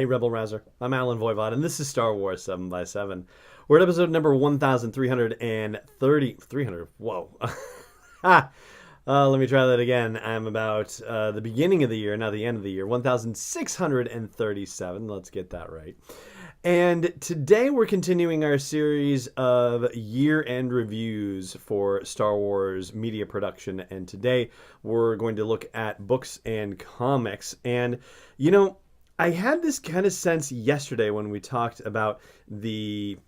Hey, Rebel Rouser. I'm Alan Voivod, and this is Star Wars 7 by 7. We're at episode number 1330. 300. Whoa. Let me try that again. I'm about the beginning of the year, not the end of the year. 1637. Let's get that right. And today we're continuing our series of year-end reviews for Star Wars media production. And today we're going to look at books and comics. And, you know, I had this kind of sense yesterday when we talked about the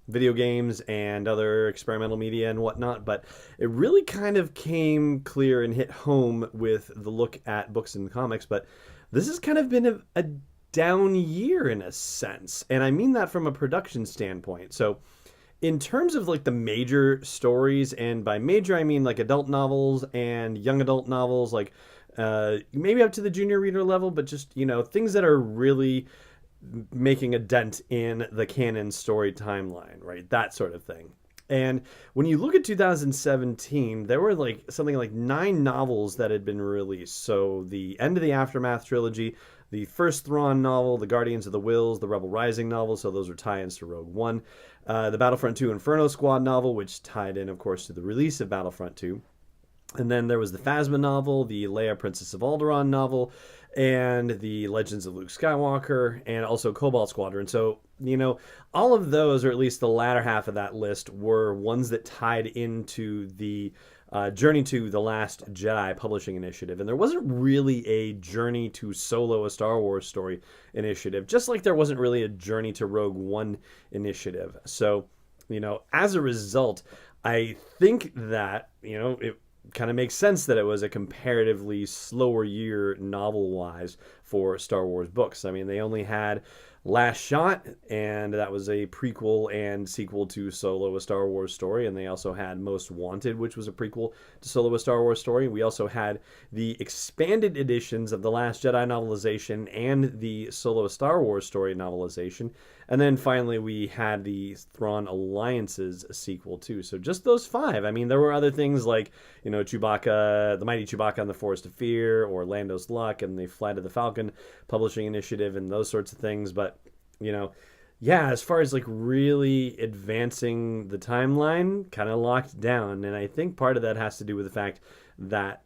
video games and other experimental media and whatnot, but it really kind of came clear and hit home with the look at books and comics. But this has kind of been a down year in a sense, and I mean that from a production standpoint. So in terms of like the major stories, and by major I mean like adult novels and young adult novels, like maybe up to the junior reader level, but just, you know, things that are really making a dent in the canon story timeline, right? That sort of thing. And when you look at 2017, there were like something like 9 novels that had been released. So the End of the Aftermath trilogy, the first Thrawn novel, the Guardians of the Whills, the Rebel Rising novel, so those are tie-ins to Rogue One, the Battlefront 2 Inferno Squad novel, which tied in, of course, to the release of Battlefront 2. And then there was the Phasma novel, the Leia Princess of Alderaan novel, and the Legends of Luke Skywalker, and also Cobalt Squadron. So, you know, all of those, or at least the latter half of that list, were ones that tied into the Journey to the Last Jedi publishing initiative. And there wasn't really a Journey to Solo a Star Wars story initiative, just like there wasn't really a Journey to Rogue One initiative. So, you know, as a result, I think that, you know, it kind of makes sense that it was a comparatively slower year novel-wise for Star Wars books. I mean, they only had Last Shot, and that was a prequel and sequel to Solo, a Star Wars story. And they also had Most Wanted, which was a prequel to Solo, a Star Wars story. We also had the expanded editions of the Last Jedi novelization and the Solo, a Star Wars story novelization. And then finally, we had the Thrawn Alliances sequel too. So just those 5. I mean, there were other things like, you know, Chewbacca, the Mighty Chewbacca and the Forest of Fear, or Lando's Luck and the Flight of the Falcon publishing initiative and those sorts of things. But, you know, yeah, as far as like really advancing the timeline, kind of locked down. And I think part of that has to do with the fact that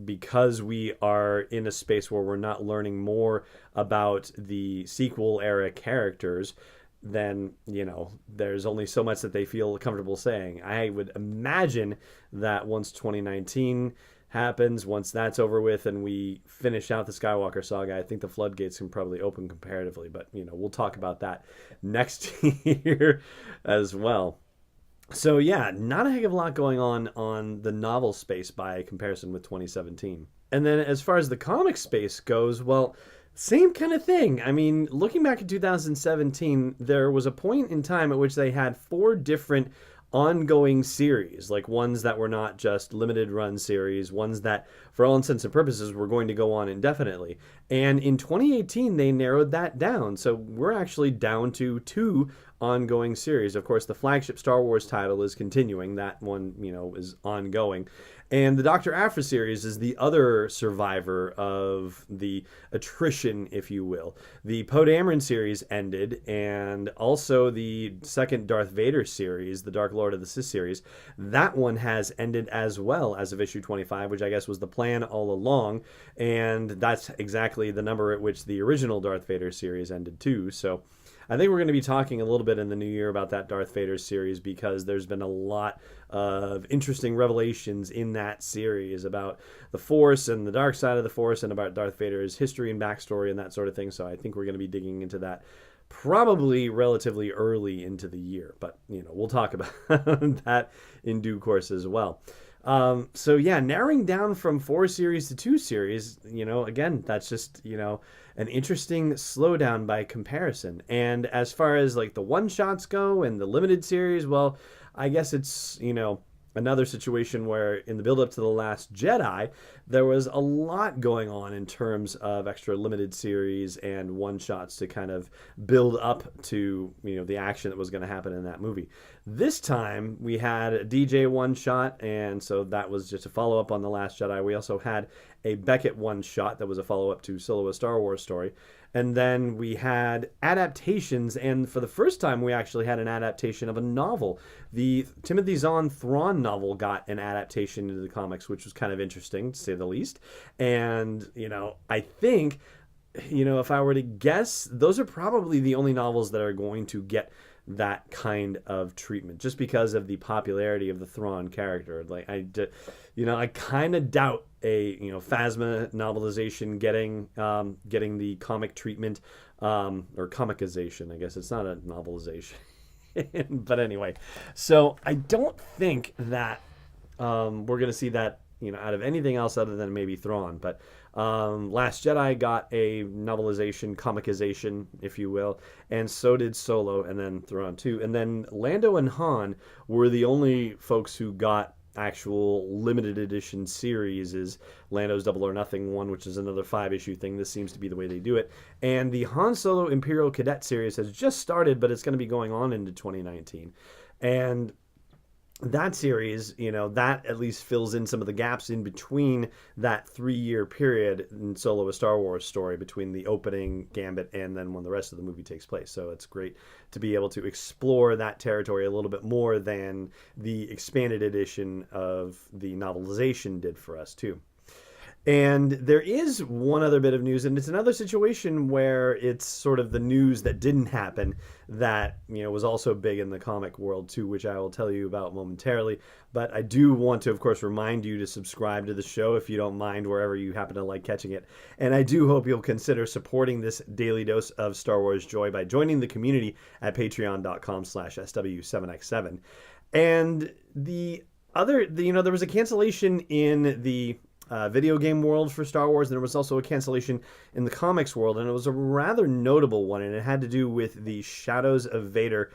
because we are in a space where we're not learning more about the sequel era characters, then, you know, there's only so much that they feel comfortable saying. I would imagine that once 2019 happens, once that's over with and we finish out the Skywalker saga, I think the floodgates can probably open comparatively. But, you know, we'll talk about that next year as well. So yeah, not a heck of a lot going on the novel space by comparison with 2017. And then as far as the comic space goes, well, same kind of thing. I mean, looking back at 2017, there was a point in time at which they had 4 different ongoing series, like ones that were not just limited run series, ones that for all intents and purposes were going to go on indefinitely. And in 2018 they narrowed that down, so we're actually down to 2 ongoing series. Of course, the flagship Star Wars title is continuing. That one, you know, is ongoing. And the Dr. Aphra series is the other survivor of the attrition, if you will. The Poe Dameron series ended, and also the second Darth Vader series, the Dark Lord of the Sith series, that one has ended as well as of issue 25, which I guess was the plan all along. And that's exactly the number at which the original Darth Vader series ended too. So I think we're going to be talking a little bit in the new year about that Darth Vader series, because there's been a lot of interesting revelations in that series about the Force and the dark side of the Force, and about Darth Vader's history and backstory and that sort of thing. So I think we're going to be digging into that probably relatively early into the year. But, you know, we'll talk about that in due course as well. So yeah, narrowing down from 4 series to 2 series, you know, again, that's just, you know, an interesting slowdown by comparison. And as far as like the one-shots go and the limited series, well, I guess it's, you know, another situation where in the build-up to The Last Jedi, there was a lot going on in terms of extra limited series and one-shots to kind of build up to, you know, the action that was going to happen in that movie. This time, we had a DJ one-shot, and so that was just a follow-up on The Last Jedi. We also had a Beckett one-shot that was a follow-up to Solo, a Star Wars story. And then we had adaptations, and for the first time, we actually had an adaptation of a novel. The Timothy Zahn Thrawn novel got an adaptation into the comics, which was kind of interesting, to say the least. And, I think, if I were to guess, those are probably the only novels that are going to get that kind of treatment, just because of the popularity of the Thrawn character. Like, I kind of doubt a Phasma novelization getting the comic treatment, or comicization. I guess it's not a novelization, but anyway. So I don't think that we're going to see that out of anything else other than maybe Thrawn. But Last Jedi got a novelization, comicization, if you will, and so did Solo, and then Thrawn too. And then Lando and Han were the only folks who got actual limited edition series. Is Lando's Double or Nothing one, which is another 5-issue thing. This seems to be the way they do it. And the Han Solo Imperial Cadet series has just started, but it's going to be going on into 2019. And that series, that at least fills in some of the gaps in between that 3-year period in Solo: A Star Wars Story, between the opening gambit and then when the rest of the movie takes place. So it's great to be able to explore that territory a little bit more than the expanded edition of the novelization did for us too. And there is one other bit of news, and it's another situation where it's sort of the news that didn't happen that, was also big in the comic world too, which I will tell you about momentarily. But I do want to, of course, remind you to subscribe to the show if you don't mind, wherever you happen to like catching it. And I do hope you'll consider supporting this daily dose of Star Wars joy by joining the community at patreon.com/SW7x7. And there was a cancellation in the video game world for Star Wars, and there was also a cancellation in the comics world, and it was a rather notable one, and it had to do with the Shadows of Vader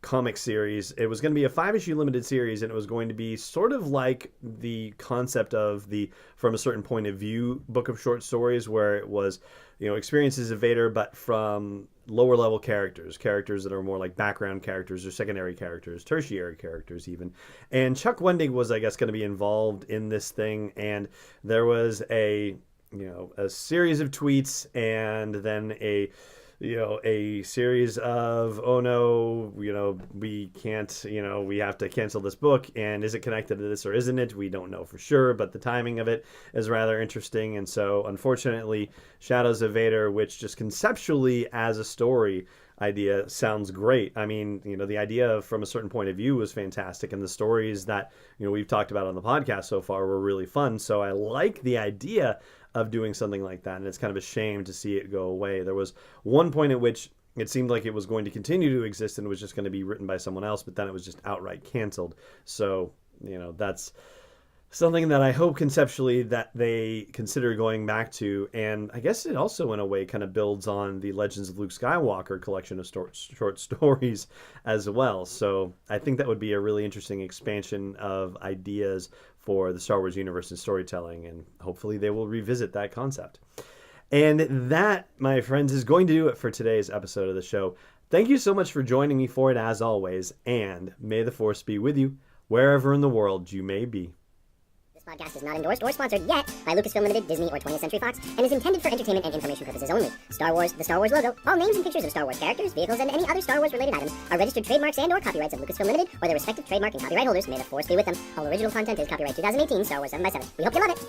comic series. It was going to be a 5-issue limited series, and it was going to be sort of like the concept of the From a Certain Point of View book of short stories, where it was experiences of Vader, but from lower level characters that are more like background characters or secondary characters, tertiary characters even. And Chuck Wendig was, I guess, going to be involved in this thing, and there was a series of tweets, and then a series of, oh no, we can't, we have to cancel this book, and is it connected to this or isn't it? We don't know for sure, but the timing of it is rather interesting. And so unfortunately, Shadows of Vader, which just conceptually as a story idea sounds great. I mean, the idea of From a Certain Point of View was fantastic, and the stories that, we've talked about on the podcast so far were really fun. So I like the idea of doing something like that, and it's kind of a shame to see it go away. There was one point at which it seemed like it was going to continue to exist and was just going to be written by someone else, but then it was just outright canceled. So, that's something that I hope conceptually that they consider going back to. And I guess it also, in a way, kind of builds on the Legends of Luke Skywalker collection of short stories as well. So I think that would be a really interesting expansion of ideas for the Star Wars universe and storytelling, and hopefully they will revisit that concept. And that, my friends, is going to do it for today's episode of the show. Thank you so much for joining me for it, as always, and may the Force be with you wherever in the world you may be. This podcast is not endorsed or sponsored yet by Lucasfilm Limited, Disney, or 20th Century Fox, and is intended for entertainment and information purposes only. Star Wars, the Star Wars logo, all names and pictures of Star Wars characters, vehicles, and any other Star Wars-related items are registered trademarks and/or copyrights of Lucasfilm Limited or their respective trademark and copyright holders. May the Force be with them. All original content is copyright 2018 Star Wars 7x7. We hope you love it.